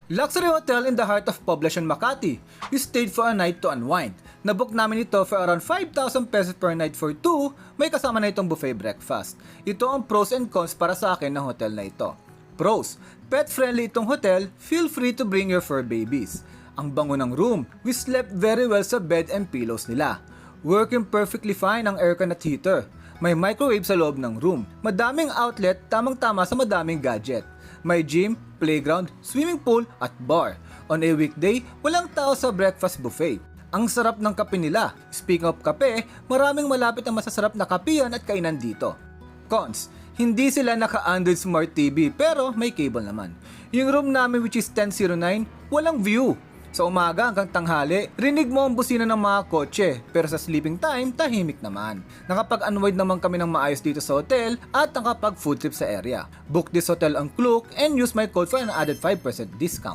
Luxury hotel in the heart of Poblacion, Makati. We stayed for a night to unwind. Nabook namin ito for around 5,000 pesos per night for 2, may kasama na itong buffet breakfast. Ito ang pros and cons para sa akin ng hotel na ito. Pros, pet friendly itong hotel, feel free to bring your fur babies. Ang bango ng room, we slept very well sa bed and pillows nila. Working perfectly fine ang aircon at heater. May microwave sa loob ng room. Madaming outlet, tamang-tama sa madaming gadget. May gym, playground, swimming pool at bar. On a weekday, walang tao sa breakfast buffet. Ang sarap ng kape nila. Speaking of kape, maraming malapit ang masasarap na kapihan at kainan dito. Cons, hindi sila naka-Android Smart TV pero may cable naman. Yung room namin which is 1009, walang view. Sa umaga hanggang tanghali, rinig mo ang busina ng mga kotse, pero sa sleeping time, tahimik naman. Nakapag-unwind naman kami ng maayos dito sa hotel at nakapag-food trip sa area. Book this hotel on Klook and use my code for an added 5% discount.